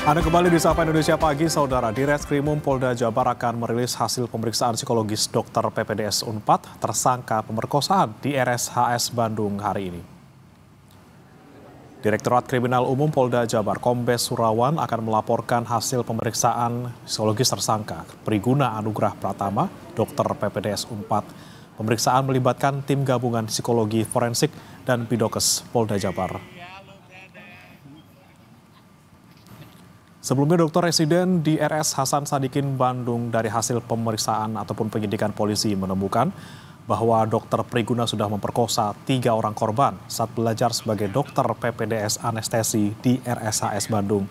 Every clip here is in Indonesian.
Anda kembali di Sapa Indonesia Pagi, Saudara. Ditreskrimum Polda Jabar akan merilis hasil pemeriksaan psikologis dokter PPDS Unpad tersangka pemerkosaan di RSHS Bandung hari ini. Direktorat Kriminal Umum Polda Jabar Kombes Surawan akan melaporkan hasil pemeriksaan psikologis tersangka Priguna Anugrah Pratama, dokter PPDS Unpad. Pemeriksaan melibatkan tim gabungan psikologi forensik dan Bidokes Polda Jabar. Sebelumnya dokter residen di RS Hasan Sadikin Bandung dari hasil pemeriksaan ataupun penyidikan polisi menemukan bahwa dokter Priguna sudah memperkosa 3 orang korban saat belajar sebagai dokter PPDS anestesi di RSHS Bandung.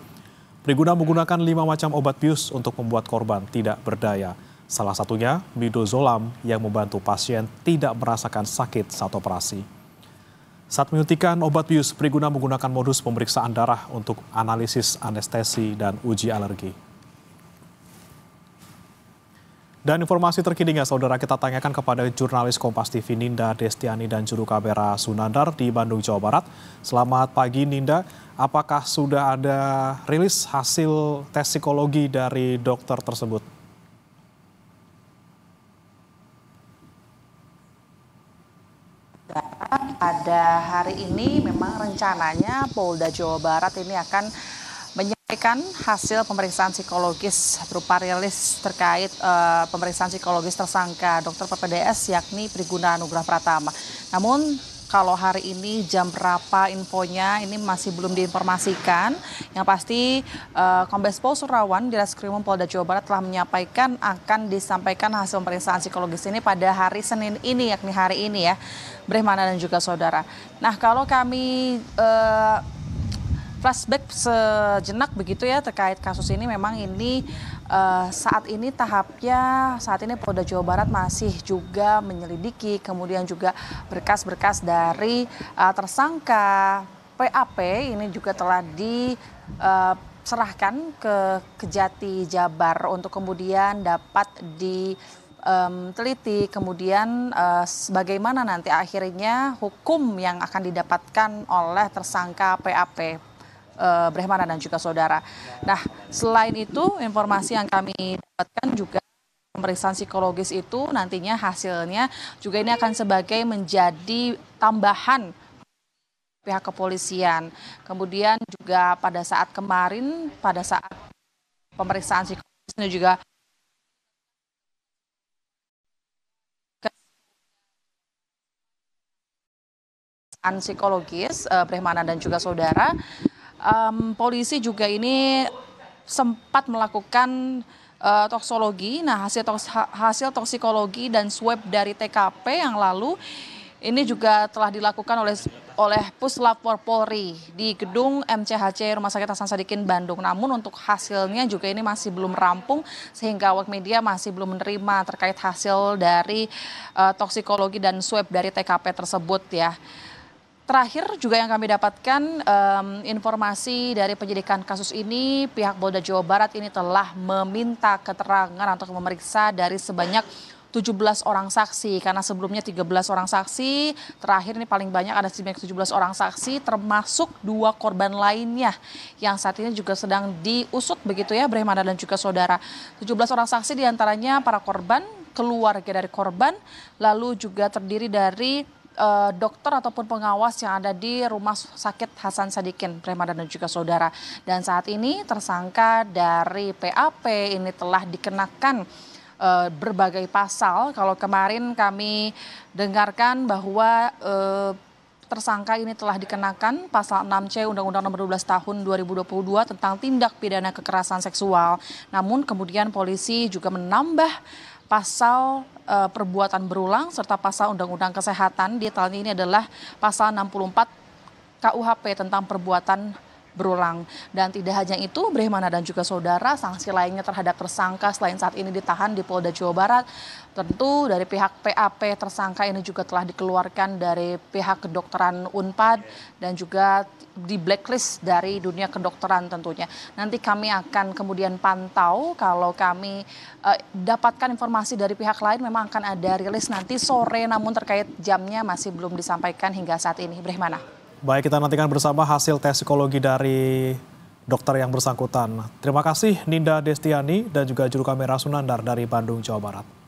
Priguna menggunakan 5 macam obat bius untuk membuat korban tidak berdaya. Salah satunya midazolam yang membantu pasien tidak merasakan sakit saat operasi. Saat menyuntikkan obat bius, Priguna menggunakan modus pemeriksaan darah untuk analisis anestesi dan uji alergi. Dan informasi terkininya, Saudara, kita tanyakan kepada jurnalis Kompas TV Ninda Destiani dan juru kamera Sunandar di Bandung, Jawa Barat. Selamat pagi, Ninda. Apakah sudah ada rilis hasil tes psikologi dari dokter tersebut? Pada hari ini memang rencananya Polda Jawa Barat ini akan menyampaikan hasil pemeriksaan psikologis berupa rilis terkait pemeriksaan psikologis tersangka dokter PPDS yakni Priguna Anugrah Pratama. Namun kalau hari ini jam berapa infonya ini masih belum diinformasikan. Yang pasti Kombes Pol Surawan Ditreskrimum Polda Jawa Barat telah menyampaikan akan disampaikan hasil pemeriksaan psikologis ini pada hari Senin ini, yakni hari ini ya, Brehmana dan juga saudara. Nah, kalau kami flashback sejenak begitu ya terkait kasus ini, memang ini saat ini tahapnya, saat ini Polda Jawa Barat masih juga menyelidiki, kemudian juga berkas-berkas dari tersangka PAP ini juga telah diserahkan ke Kejati Jabar untuk kemudian dapat diteliti, kemudian bagaimana nanti akhirnya hukum yang akan didapatkan oleh tersangka PAP. Brehmana dan juga saudara. Nah, selain itu informasi yang kami dapatkan juga pemeriksaan psikologis itu nantinya hasilnya juga ini akan sebagai menjadi tambahan pihak kepolisian. Kemudian juga pada saat kemarin, pada saat pemeriksaan psikologis ini juga psikologis Brehmana dan juga saudara. Polisi juga ini sempat melakukan toksologi. Nah, hasil toksikologi dan swab dari TKP yang lalu ini juga telah dilakukan oleh Puslap Polri di gedung MCHC Rumah Sakit Hasan Sadikin Bandung. Namun untuk hasilnya juga ini masih belum rampung sehingga awak media masih belum menerima terkait hasil dari toksikologi dan swab dari TKP tersebut ya. Terakhir juga yang kami dapatkan informasi dari penyidikan kasus ini, pihak Polda Jawa Barat ini telah meminta keterangan untuk memeriksa dari sebanyak 17 orang saksi. Karena sebelumnya 13 orang saksi, terakhir ini paling banyak ada sebanyak 17 orang saksi termasuk 2 korban lainnya yang saat ini juga sedang diusut begitu ya Brehmana dan juga saudara. 17 orang saksi diantaranya para korban, keluarga dari korban, lalu juga terdiri dari dokter ataupun pengawas yang ada di Rumah Sakit Hasan Sadikin, Brehmana dan juga saudara. Dan saat ini tersangka dari PAP ini telah dikenakan berbagai pasal. Kalau kemarin kami dengarkan bahwa tersangka ini telah dikenakan pasal 6C Undang-Undang Nomor 12 Tahun 2022 tentang tindak pidana kekerasan seksual. Namun kemudian polisi juga menambah pasal perbuatan berulang serta pasal Undang-Undang Kesehatan. Detailnya ini adalah pasal 64 KUHP tentang perbuatan berulang. Dan tidak hanya itu, Brehmana dan juga saudara, sanksi lainnya terhadap tersangka selain saat ini ditahan di Polda Jawa Barat, tentu dari pihak PAP tersangka ini juga telah dikeluarkan dari pihak kedokteran Unpad dan juga di blacklist dari dunia kedokteran tentunya. Nanti kami akan kemudian pantau, kalau kami dapatkan informasi dari pihak lain memang akan ada rilis nanti sore, namun terkait jamnya masih belum disampaikan hingga saat ini. Brehmana. Baik, kita nantikan bersama hasil tes psikologi dari dokter yang bersangkutan. Terima kasih Ninda Destiani dan juga juru kamera Sunandar dari Bandung, Jawa Barat.